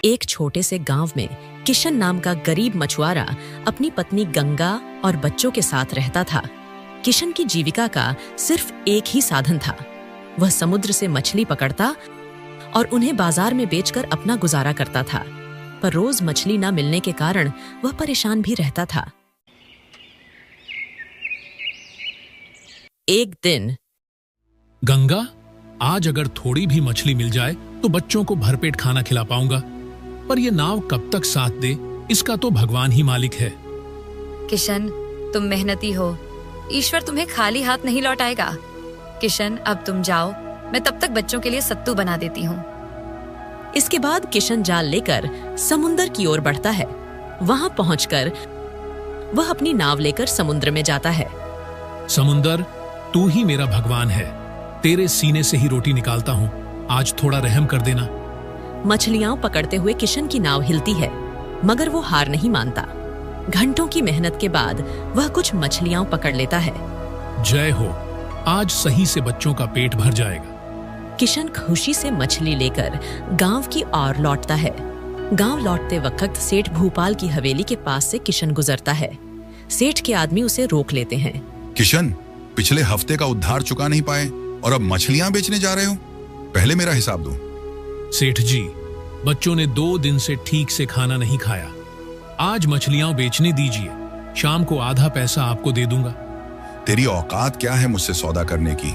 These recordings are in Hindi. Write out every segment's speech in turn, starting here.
एक छोटे से गांव में किशन नाम का गरीब मछुआरा अपनी पत्नी गंगा और बच्चों के साथ रहता था। किशन की जीविका का सिर्फ एक ही साधन था। वह समुद्र से मछली पकड़ता और उन्हें बाजार में बेचकर अपना गुजारा करता था, पर रोज मछली न मिलने के कारण वह परेशान भी रहता था। एक दिन, गंगा, आज अगर थोड़ी भी मछली मिल जाए तो बच्चों को भरपेट खाना खिला पाऊंगा, पर यह नाव कब तक साथ दे, इसका तो भगवान ही मालिक है। किशन, तुम मेहनती हो, ईश्वर तुम्हें खाली हाथ नहीं लौटाएगा। किशन, अब तुम जाओ, मैं तब तक बच्चों के लिए सत्तू बना देती हूँ। इसके बाद किशन जाल लेकर समुंदर की ओर बढ़ता है। वहां पहुंचकर वह अपनी नाव लेकर समुद्र में जाता है। समुंदर, तू ही मेरा भगवान है, तेरे सीने से ही रोटी निकालता हूँ, आज थोड़ा रहम कर देना। मछलियां पकड़ते हुए किशन की नाव हिलती है, मगर वो हार नहीं मानता। घंटों की मेहनत के बाद वह कुछ मछलियां पकड़ लेता है। जय हो, आज सही से बच्चों का पेट भर जाएगा। किशन खुशी से मछली लेकर गांव की ओर लौटता है। गांव लौटते वक्त सेठ भूपाल की हवेली के पास से किशन गुजरता है। सेठ के आदमी उसे रोक लेते हैं। किशन, पिछले हफ्ते का उधार चुका नहीं पाए और अब मछलियां बेचने जा रहे हो? पहले मेरा हिसाब दो। सेठ जी, बच्चों ने 2 दिन से ठीक से खाना नहीं खाया। आज मछलियां बेचने दीजिए, शाम को आधा पैसा आपको दे दूंगा। तेरी औकात क्या है मुझसे सौदा करने की?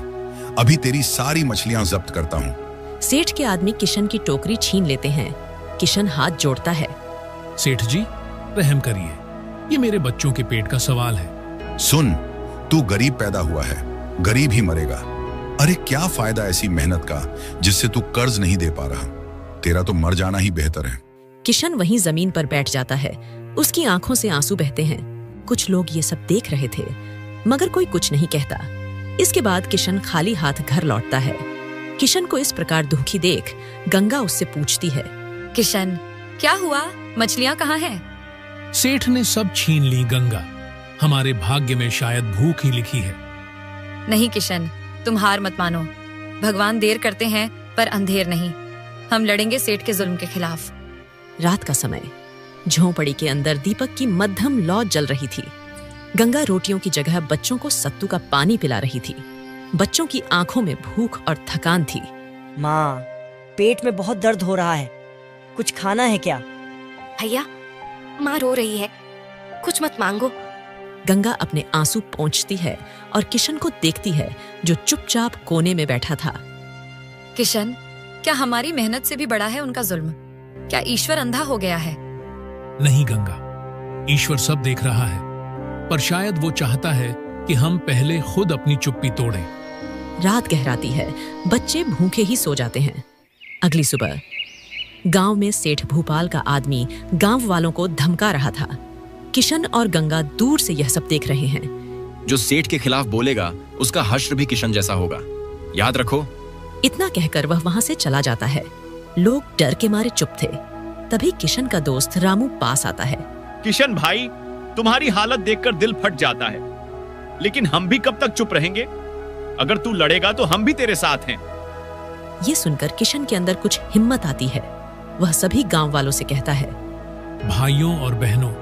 अभी तेरी सारी मछलियां जब्त करता हूँ। सेठ के आदमी किशन की टोकरी छीन लेते हैं। किशन हाथ जोड़ता है। सेठ जी, रहम करिए, ये मेरे बच्चों के पेट का सवाल है। सुन, तू गरीब पैदा हुआ है, गरीब ही मरेगा। अरे क्या फायदा ऐसी मेहनत का जिससे तू कर्ज नहीं दे पा रहा? तेरा तो मर जाना ही बेहतर है। किशन वहीं जमीन पर बैठ जाता है। उसकी आंखों से आंसू बहते हैं। कुछ लोग ये सब देख रहे थे, मगर कोई कुछ नहीं कहता। इसके बाद किशन खाली हाथ घर लौटता है। किशन को इस प्रकार दुखी देख गंगा उससे पूछती है, किशन, क्या हुआ? मछलियां कहाँ हैं? सेठ ने सब छीन ली गंगा, हमारे भाग्य में शायद भूख ही लिखी है। नहीं किशन, तुम हार मत मानो। भगवान देर करते हैं पर अंधेर नहीं। हम लड़ेंगे सेठ के जुल्म के खिलाफ। रात का समय, झोंपड़ी के अंदर दीपक की मध्यम लौ जल रही थी। गंगा रोटियों की जगह बच्चों को सत्तू का पानी पिला रही थी। बच्चों की आंखों में भूख और थकान थी। माँ, पेट में बहुत दर्द हो रहा है, कुछ खाना है क्या? भैया, माँ रो रही है, कुछ मत मांगो। गंगा अपने आंसू पोंछती है और किशन को देखती है, जो चुपचाप कोने में बैठा था। किशन, क्या हमारी मेहनत से भी बड़ा है उनका जुल्म? क्या ईश्वर अंधा हो गया है? नहीं गंगा, ईश्वर सब देख रहा है, पर शायद वो चाहता है कि हम पहले खुद अपनी चुप्पी तोड़ें। रात गहराती है, बच्चे भूखे ही सो जाते हैं। अगली सुबह गांव में सेठ भूपाल का आदमी गांव वालों को धमका रहा था। किशन और गंगा दूर से यह सब देख रहे हैं। जो सेठ के खिलाफ बोलेगा उसका हश्र भी किशन जैसा होगा, याद रखो। इतना कहकर वह वहां से चला जाता है। लोग डर के मारे चुप थे। तभी किशन का दोस्त रामू पास आता है। किशन भाई, तुम्हारी हालत देखकर दिल फट जाता है, लेकिन हम भी कब तक चुप रहेंगे? अगर तू लड़ेगा तो हम भी तेरे साथ हैं। ये सुनकर किशन के अंदर कुछ हिम्मत आती है। वह सभी गांव वालों से कहता है, भाइयों और बहनों,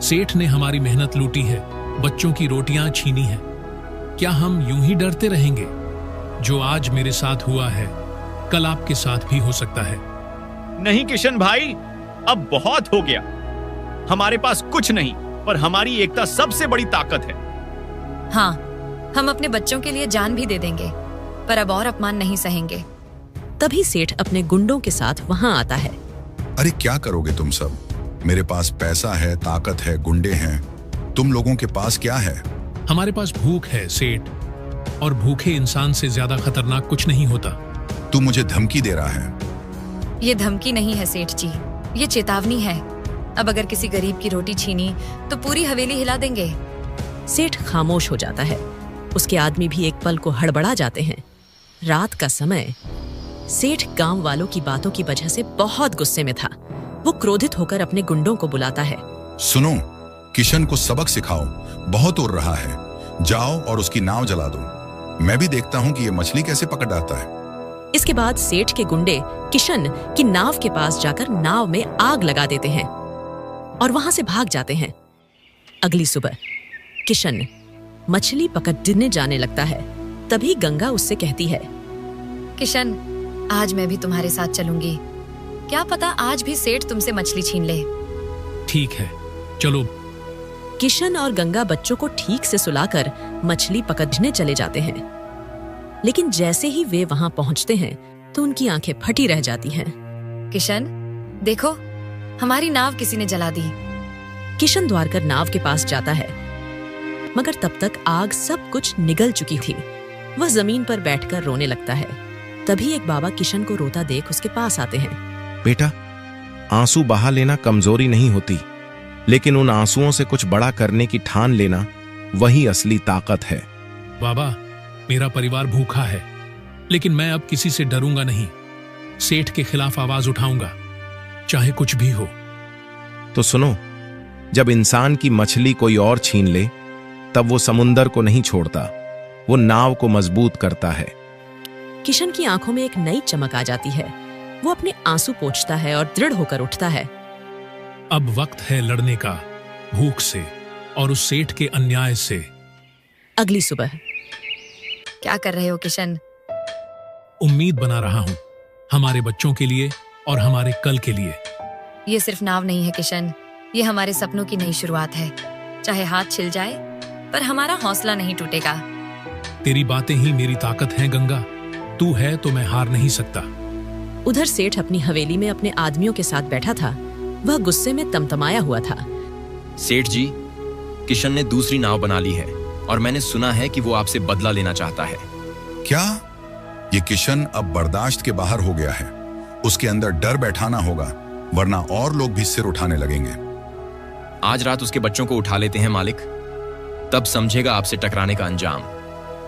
सेठ ने हमारी मेहनत लूटी है, बच्चों की रोटियां छीनी है। क्या हम यूं ही डरते रहेंगे? जो आज मेरे साथ हुआ है, कल आपके साथ भी हो सकता है। नहीं किशन भाई, अब बहुत हो गया। हमारे पास कुछ नहीं, पर हमारी एकता सबसे बड़ी ताकत है। हाँ, हम अपने बच्चों के लिए जान भी दे देंगे, पर अब और अपमान नहीं सहेंगे। तभी सेठ अपने गुंडों के साथ वहां आता है। अरे क्या करोगे तुम सब? मेरे पास पैसा है, ताकत है, गुंडे हैं, तुम लोगों के पास क्या है? हमारे पास भूख है सेठ, और भूखे इंसान से ज्यादा खतरनाक कुछ नहीं होता। तू मुझे धमकी दे रहा है? ये धमकी नहीं है सेठ जी, ये चेतावनी है। अब अगर किसी गरीब की रोटी छीनी तो पूरी हवेली हिला देंगे। सेठ खामोश हो जाता है। उसके आदमी भी एक पल को हड़बड़ा जाते हैं। रात का समय, सेठ गांव वालों की बातों की वजह से बहुत गुस्से में था। वो क्रोधित होकर अपने गुंडों को बुलाता है। सुनो, किशन को सबक सिखाओ, बहुत उड़ रहा है। जाओ और उसकी नाव जला दो। मैं भी देखता हूँ कि ये मछली कैसे पकड़ आता है। इसके बाद सेठ के गुंडे किशन की नाव के पास जाकर नाव में आग लगा देते हैं और वहां से भाग जाते हैं। अगली सुबह किशन मछली पकड़ने जाने लगता है। तभी गंगा उससे कहती है, किशन, आज मैं भी तुम्हारे साथ चलूंगी। क्या पता आज भी सेठ तुमसे मछली छीन ले। ठीक है, चलो। किशन और गंगा बच्चों को ठीक से सुलाकर मछली पकड़ने चले जाते हैं। लेकिन जैसे ही वे वहां पहुंचते हैं तो उनकी आंखें फटी रह जाती हैं। किशन, देखो, हमारी नाव किसी ने जला दी। किशन द्वारकर नाव के पास जाता है, मगर तब तक आग सब कुछ निगल चुकी थी। वह जमीन पर बैठकर रोने लगता है। तभी एक बाबा किशन को रोता देख उसके पास आते हैं। बेटा, आंसू बहा लेना कमजोरी नहीं होती, लेकिन उन आंसुओं से कुछ बड़ा करने की ठान लेना वही असली ताकत है। बाबा, मेरा परिवार भूखा है, लेकिन मैं अब किसी से डरूंगा नहीं। सेठ के खिलाफ आवाज उठाऊंगा, चाहे कुछ भी हो। तो सुनो, जब इंसान की मछली कोई और छीन ले, तब वो समुंदर को नहीं छोड़ता, वो नाव को मजबूत करता है। किशन की आंखों में एक नई चमक आ जाती है। वो अपने आंसू पोंछता है और दृढ़ होकर उठता है। अब वक्त है लड़ने का, भूख से और उस सेठ के अन्याय से। अगली सुबह क्या कर रहे हो किशन? उम्मीद बना रहा हूं, हमारे बच्चों के लिए और हमारे कल के लिए। ये सिर्फ नाव नहीं है किशन, ये हमारे सपनों की नई शुरुआत है। चाहे हाथ छिल जाए, पर हमारा हौसला नहीं टूटेगा। तेरी बातें ही मेरी ताकत हैं गंगा। तू है तो मैं हार नहीं सकता। उधर सेठ अपनी हवेली में अपने आदमियों के साथ बैठा था। वह गुस्से में तमतमाया हुआ था। सेठ जी, किशन ने दूसरी नाव बना ली है और मैंने सुना है कि वो आपसे बदला लेना चाहता है। क्या? ये किशन अब बर्दाश्त के बाहर हो गया है। उसके अंदर डर बैठाना होगा, वरना और लोग भी सिर उठाने लगेंगे। आज रात उसके बच्चों को उठा लेते हैं मालिक, तब समझेगा आपसे टकराने का अंजाम।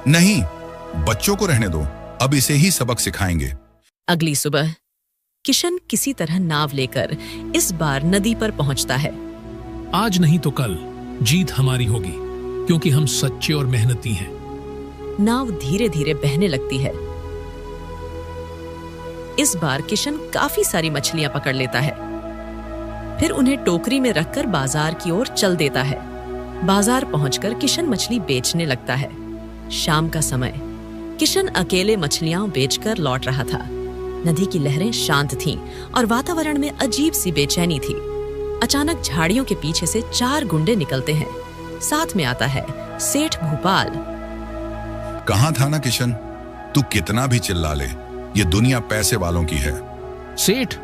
नहीं, बच्चों को रहने दो, अब इसे ही सबक सिखाएंगे। अगली सुबह किशन किसी तरह नाव लेकर इस बार नदी पर पहुंचता है। आज नहीं तो कल जीत हमारी होगी, क्योंकि हम सच्चे और मेहनती हैं। नाव धीरे धीरे बहने लगती है। इस बार किशन काफी सारी मछलियां पकड़ लेता है। फिर उन्हें टोकरी में रखकर बाजार की ओर चल देता है। बाजार पहुंचकर किशन मछली बेचने लगता है। शाम का समय, किशन अकेले मछलियां बेचकर लौट रहा था। नदी की लहरें शांत थीं और वातावरण में अजीब सी बेचैनी थी। अचानक झाड़ियों के पीछे से 4 गुंडे निकलते हैं। साथ में आता है सेठ भूपाल। कहां था ना किशन, तू कितना भी चिल्ला ले, ये दुनिया पैसे वालों की है। सेठ,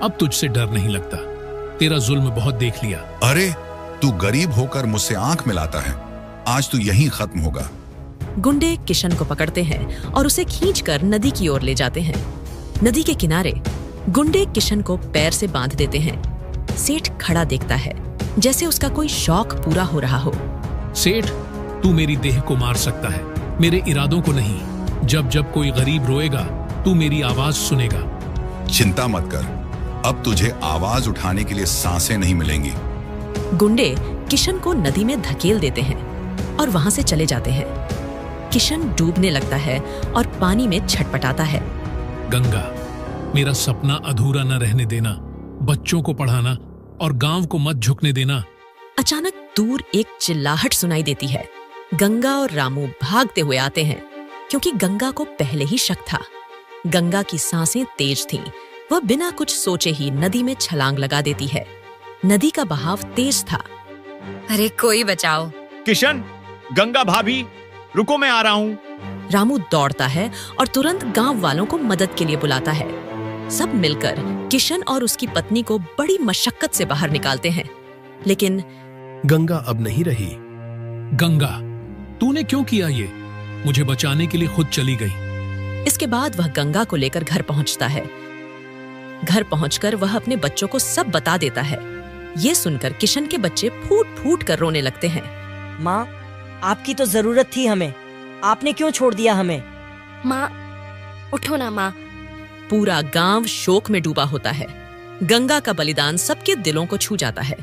अब तुझसे डर नहीं लगता। तेरा जुल्म बहुत देख लिया। अरे, तू गरीब होकर मुझसे आंख मिलाता है। आज तू यहीं खत्म होगा। गुंडे किशन को पकड़ते हैं और उसे खींचकर नदी की ओर ले जाते हैं। नदी के किनारे गुंडे किशन को पैर से बांध देते हैं। सेठ खड़ा देखता है, जैसे उसका कोई शौक पूरा हो रहा हो। सेठ, तू मेरी देह को मार सकता है, मेरे इरादों को नहीं। जब जब कोई गरीब रोएगा, तू मेरी आवाज सुनेगा। चिंता मत कर, अब तुझे आवाज उठाने के लिए सांसें नहीं मिलेंगी। गुंडे किशन को नदी में धकेल देते हैं और वहां से चले जाते हैं। किशन डूबने लगता है और पानी में छटपटाता है। गंगा, मेरा सपना अधूरा न रहने देना, बच्चों को पढ़ाना और गांव को मत झुकने देना। अचानक दूर एक चिल्लाहट सुनाई देती है। गंगा और रामू भागते हुए आते हैं, क्योंकि गंगा को पहले ही शक था। गंगा की सांसें तेज थीं। वह बिना कुछ सोचे ही नदी में छलांग लगा देती है। नदी का बहाव तेज था। अरे कोई बचाओ। किशन, गंगा भाभी, रुको, मैं आ रहा हूँ। रामू दौड़ता है और तुरंत गांव वालों को मदद के लिए बुलाता है। सब मिलकर किशन और उसकी पत्नी को बड़ी मशक्कत से बाहर निकालते हैं, लेकिन गंगा अब नहीं रही। गंगा, तूने क्यों किया ये? मुझे बचाने के लिए खुद चली गई। इसके बाद वह गंगा को लेकर घर पहुंचता है। घर पहुंचकर वह अपने बच्चों को सब बता देता है। ये सुनकर किशन के बच्चे फूट फूट कर रोने लगते हैं। माँ, आपकी तो जरूरत थी हमें, आपने क्यों छोड़ दिया हमें? माँ, उठो ना माँ। पूरा गांव शोक में डूबा होता है। गंगा का बलिदान सबके दिलों को छू जाता है।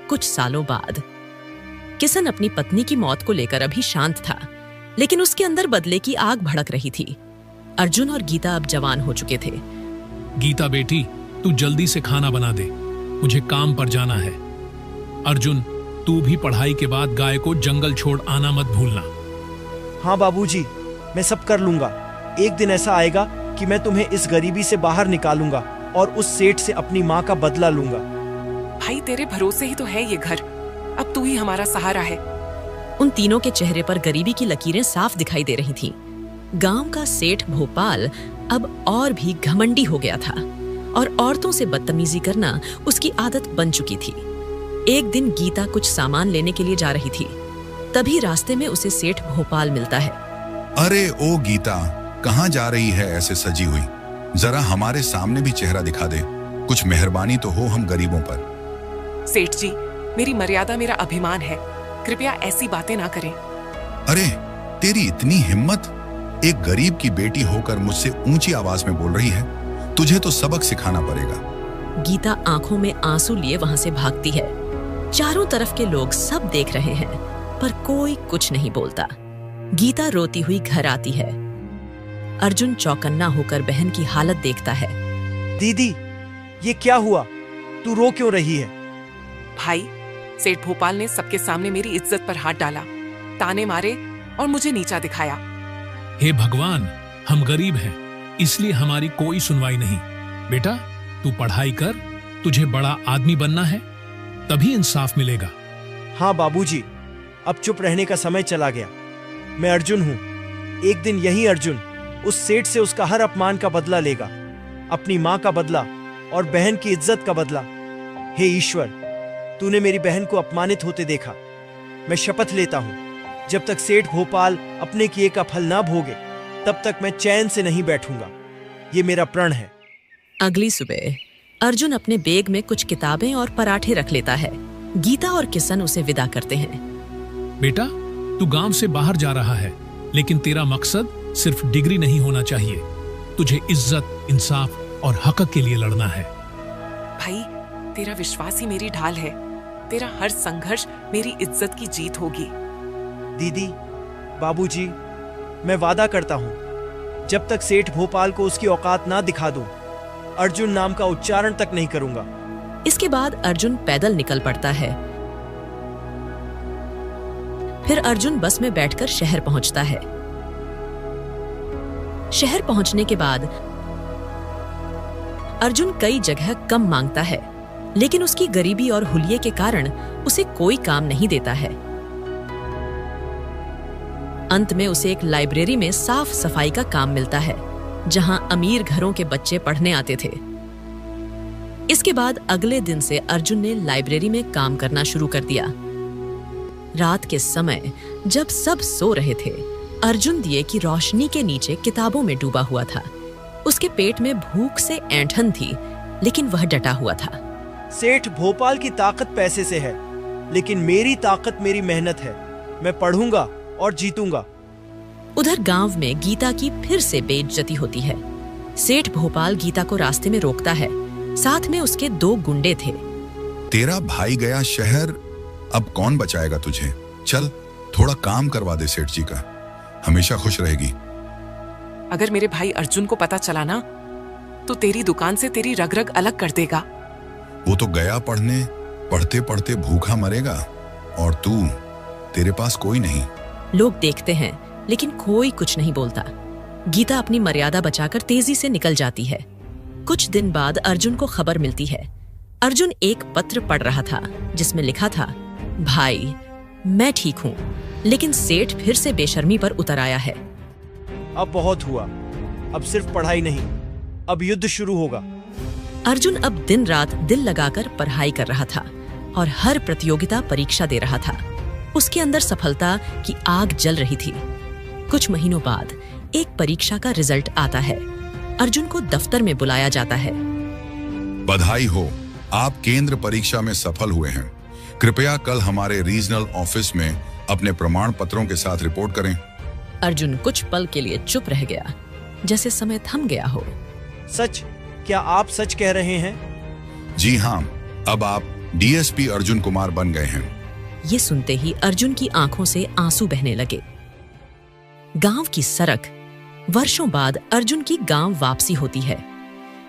कुछ सालों बाद किशन अपनी पत्नी की मौत को लेकर अभी शांत था, लेकिन उसके अंदर बदले की आग भड़क रही थी। अर्जुन और गीता अब जवान हो चुके थे। गीता बेटी, तू जल्दी से खाना बना दे, मुझे काम पर जाना है। अर्जुन, तू भी पढ़ाई के बाद गाय को जंगल छोड़ आना मत भूलना। हाँ बाबूजी, मैं सब कर लूंगा। एक दिन ऐसा आएगा कि मैं तुम्हें इस गरीबी से बाहर निकालूंगा और उस सेठ से अपनी माँ का बदला लूंगा। भाई, तेरे भरोसे ही तो है ये घर, अब तू ही हमारा सहारा है। उन तीनों के चेहरे पर गरीबी की लकीरें साफ दिखाई दे रही थीं। गांव का सेठ भोपाल अब और भी घमंडी हो गया था और औरतों से बदतमीजी करना उसकी आदत बन चुकी थी। एक दिन गीता कुछ सामान लेने के लिए जा रही थी, तभी रास्ते में उसे सेठ भोपाल मिलता है। अरे ओ गीता, कहाँ जा रही है ऐसे सजी हुई? जरा हमारे सामने भी चेहरा दिखा दे, कुछ मेहरबानी तो हो हम गरीबों पर। सेठ जी, मेरी मर्यादा मेरा अभिमान है, कृपया ऐसी बातें ना करें। अरे तेरी इतनी हिम्मत, एक गरीब की बेटी होकर मुझसे ऊंची आवाज में बोल रही है, तुझे तो सबक सिखाना पड़ेगा। गीता आंखों में आंसू लिए वहां से भागती है। चारों तरफ के लोग सब देख रहे हैं, पर कोई कुछ नहीं बोलता। गीता रोती हुई घर आती है। अर्जुन चौकन्ना होकर बहन की हालत देखता है। दीदी, ये क्या हुआ? तू रो क्यों रही है? भाई, सेठ भोपाल ने सबके सामने मेरी इज्जत पर हाथ डाला, ताने मारे और मुझे नीचा दिखाया। हे भगवान, हम गरीब हैं, इसलिए हमारी कोई सुनवाई नहीं। बेटा, तू पढ़ाई कर, तुझे बड़ा आदमी बनना है, तभी इंसाफ मिलेगा। हाँ बाबूजी, अब चुप रहने का समय चला गया। मैं अर्जुन हूँ। एक दिन यही अर्जुन उस सेठ से उसका हर अपमान का बदला लेगा, अपनी माँ का बदला और बहन की इज्जत का बदला। हे ईश्वर, तूने मेरी बहन को अपमानित होते देखा। मैं शपथ लेता हूँ, जब तक सेठ भोपाल अपने किए का फल ना भोगे, तब तक मैं चैन से नहीं बैठूंगा। ये मेरा प्रण है। अगली सुबह अर्जुन अपने बैग में कुछ किताबें और पराठे रख लेता है। गीता और किशन उसे विदा करते हैं। बेटा, तू गांव से बाहर जा रहा है, लेकिन तेरा मकसद सिर्फ डिग्री नहीं होना चाहिए। तुझे इज्जत, इंसाफ और हक के लिए लड़ना है। भाई, तेरा विश्वास ही मेरी ढाल है। तेरा हर संघर्ष मेरी इज्जत की जीत होगी। दीदी, बाबूजी, मैं वादा करता हूँ, जब तक सेठ भोपाल को उसकी औकात ना दिखा दूं, अर्जुन नाम का उच्चारण तक नहीं करूंगा। इसके बाद अर्जुन पैदल निकल पड़ता है। फिर अर्जुन बस में बैठकर शहर पहुंचता है। शहर पहुंचने के बाद अर्जुन कई जगह कम मांगता है, लेकिन उसकी गरीबी और हुलिये के कारण उसे कोई काम नहीं देता है। अंत में उसे एक लाइब्रेरी में साफ सफाई का काम मिलता है, जहां अमीर घरों के बच्चे पढ़ने आते थे। इसके बाद अगले दिन से अर्जुन ने लाइब्रेरी में काम करना शुरू कर दिया। रात के समय जब सब सो रहे थे, अर्जुन दिए की रोशनी के नीचे किताबों में डूबा हुआ था। उसके पेट में भूख से ऐंठन थी, लेकिन वह डटा हुआ था। सेठ भोपाल की ताकत पैसे से है, लेकिन मेरी ताकत मेरी मेहनत है। मैं पढ़ूंगा और जीतूंगा। उधर गांव में गीता की फिर से बेइज्जती होती है। सेठ भोपाल गीता को रास्ते में रोकता है, साथ में उसके 2 गुंडे थे। तेरा भाई गया शहर, अब कौन बचाएगा तुझे? चल थोड़ा काम करवा दे सेठ जी का, हमेशा खुश रहेगी। अगर मेरे भाई अर्जुन को पता चला ना, तो तेरी दुकान से तेरी रग रग अलग कर देगा। वो तो गया पढ़ने, पढ़ते पढ़ते भूखा मरेगा, और तू, तेरे पास कोई नहीं। लोग देखते हैं, लेकिन कोई कुछ नहीं बोलता। गीता अपनी मर्यादा बचाकर तेजी से निकल जाती है। कुछ दिन बाद अर्जुन को खबर मिलती है। अर्जुन एक पत्र पढ़ रहा था, जिसमें लिखा था, भाई, मैं ठीक हूँ, लेकिन सेठ फिर से बेशर्मी पर उतर आया है। अब बहुत हुआ, अब सिर्फ पढ़ाई नहीं, अब युद्ध शुरू होगा। अर्जुन अब दिन रात दिल लगाकर पढ़ाई कर रहा था और हर प्रतियोगिता परीक्षा दे रहा था। उसके अंदर सफलता की आग जल रही थी। कुछ महीनों बाद एक परीक्षा का रिजल्ट आता है। अर्जुन को दफ्तर में बुलाया जाता है। बधाई हो, आप केंद्र परीक्षा में सफल हुए हैं। कृपया कल हमारे रीजनल ऑफिस में अपने प्रमाण पत्रों के साथ रिपोर्ट करें। अर्जुन कुछ पल के लिए चुप रह गया, जैसे समय थम गया हो। सच? क्या आप सच कह रहे हैं? जी हाँ, अब आप डीएसपी अर्जुन कुमार बन गए हैं। ये सुनते ही अर्जुन की आंखों से आंसू बहने लगे। गांव की सड़क वर्षों बाद अर्जुन की गांव वापसी होती है।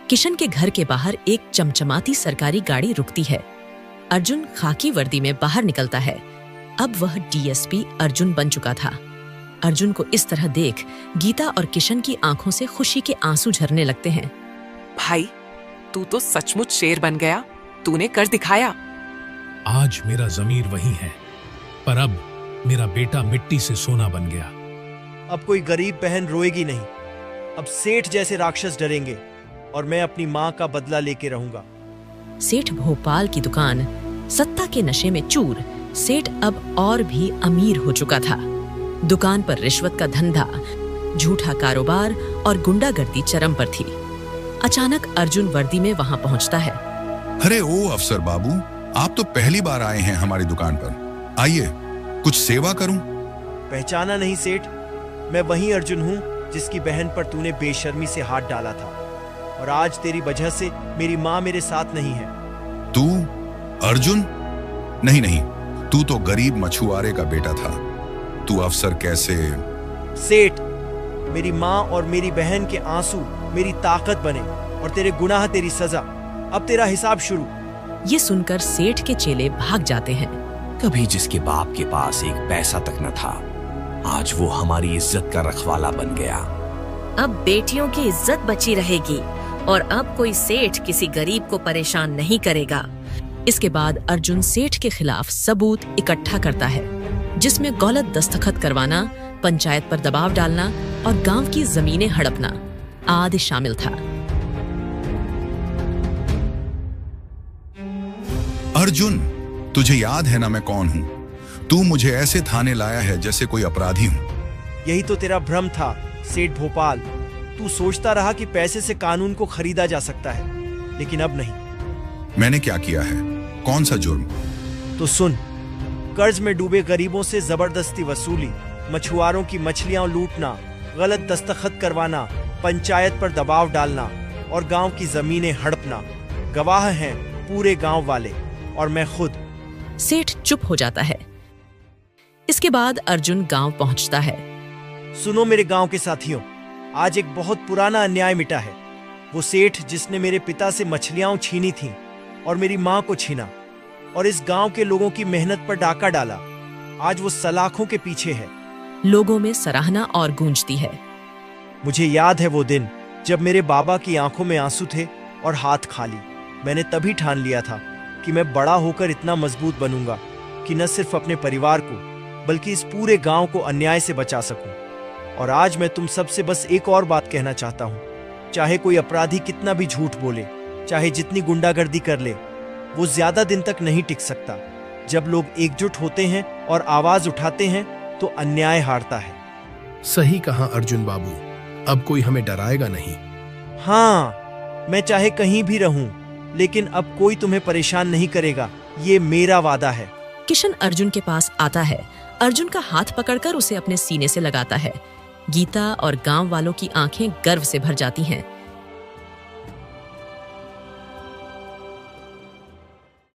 किशन के घर के बाहर एक चमचमाती सरकारी गाड़ी रुकती है। अर्जुन खाकी वर्दी में बाहर निकलता है। अब वह डीएसपी अर्जुन बन चुका था। अर्जुन को इस तरह देख गीता और किशन की आंखों से खुशी के आंसू झरने लगते हैं। भाई, तू तो सचमुच शेर बन गया। तूने कर दिखाया। आज मेरा जमीर वही है, पर अब मेरा बेटा मिट्टी से सोना बन गया। अब कोई गरीब बहन रोएगी नहीं। अब सेठ जैसे राक्षस डरेंगे और मैं अपनी माँ का बदला लेके रहूंगा। सेठ भोपाल की दुकान सत्ता के नशे में चूर सेठ अब और भी अमीर हो चुका था। दुकान पर रिश्वत का धंधा, झूठा कारोबार और गुंडागर्दी चरम पर थी। अचानक अर्जुन वर्दी में वहां पहुंचता है। अरे ओ अफसर बाबू, आप तो पहली बार आए हैं हमारी दुकान पर। आइए, कुछ सेवा करूं? पहचाना नहीं सेठ? मैं वही अर्जुन हूँ जिसकी बहन पर तूने बेशर्मी से हाथ डाला था, और आज तेरी वजह से मेरी माँ मेरे साथ नहीं है। तू अर्जुन? नहीं नहीं, तू तो गरीब मछुआरे का बेटा था। तू अफसर कैसे? सेठ, मेरी माँ और मेरी बहन के आंसू मेरी ताकत बने और तेरे गुनाह तेरी सजा। अब तेरा हिसाब शुरू। ये सुनकर सेठ के चेले भाग जाते हैं। कभी जिसके बाप के पास एक पैसा तक न था, आज वो हमारी इज्जत का रखवाला बन गया। अब बेटियों की इज्जत बची रहेगी और अब कोई सेठ किसी गरीब को परेशान नहीं करेगा। इसके बाद अर्जुन सेठ के खिलाफ सबूत इकट्ठा करता है, जिसमें गलत दस्तखत करवाना, पंचायत पर दबाव डालना और गांव की जमीनें हड़पना आदि शामिल था। अर्जुन, तुझे याद है ना मैं कौन हूँ? तू मुझे ऐसे थाने लाया है जैसे कोई अपराधी हूँ। यही तो तेरा भ्रम था सेठ भोपाल। तू सोचता रहा कि पैसे से कानून को खरीदा जा सकता है, लेकिन अब नहीं। मैंने क्या किया है? कौन सा जुर्म? तो सुन, कर्ज में डूबे गरीबों से जबरदस्ती वसूली, मछुआरों की मछलियां लूटना, गलत दस्तखत करवाना, पंचायत पर दबाव डालना और गांव की जमीनें हड़पना। गवाह हैं पूरे गांव वाले और मैं खुद। सेठ चुप हो जाता है। इसके बाद अर्जुन गांव पहुंचता है। सुनो मेरे गांव के साथियों, आज एक बहुत पुराना अन्याय मिटा है। वो सेठ जिसने मेरे पिता से मछलियां छीनी थीं और मेरी मां को छीना और इस गांव के लोगों की मेहनत पर डाका डाला, आज वो सलाखों के पीछे है। लोगों में सराहना और गूंजती है। मुझे याद है वो दिन जब मेरे बाबा की आंखों में आंसू थे और हाथ खाली। मैंने तभी ठान लिया था कि मैं बड़ा होकर इतना मजबूत बनूंगा कि न सिर्फ अपने परिवार को बल्कि इस पूरे गांव को अन्याय से बचा सकूं। और आज मैं तुम सबसे बस एक और बात कहना चाहता हूं। चाहे कोई अपराधी कितना भी झूठ बोले, चाहे जितनी गुंडागर्दी कर ले, वो ज्यादा दिन तक नहीं टिक सकता। जब लोग एकजुट होते हैं और आवाज उठाते हैं तो अन्याय हारता है। सही कहा अर्जुन बाबू, अब कोई हमें डराएगा नहीं। हाँ, मैं चाहे कहीं भी रहूं, लेकिन अब कोई तुम्हें परेशान नहीं करेगा, ये मेरा वादा है। किशन अर्जुन के पास आता है। अर्जुन का हाथ पकड़कर उसे अपने सीने से लगाता है। गीता और गांव वालों की आंखें गर्व से भर जाती हैं।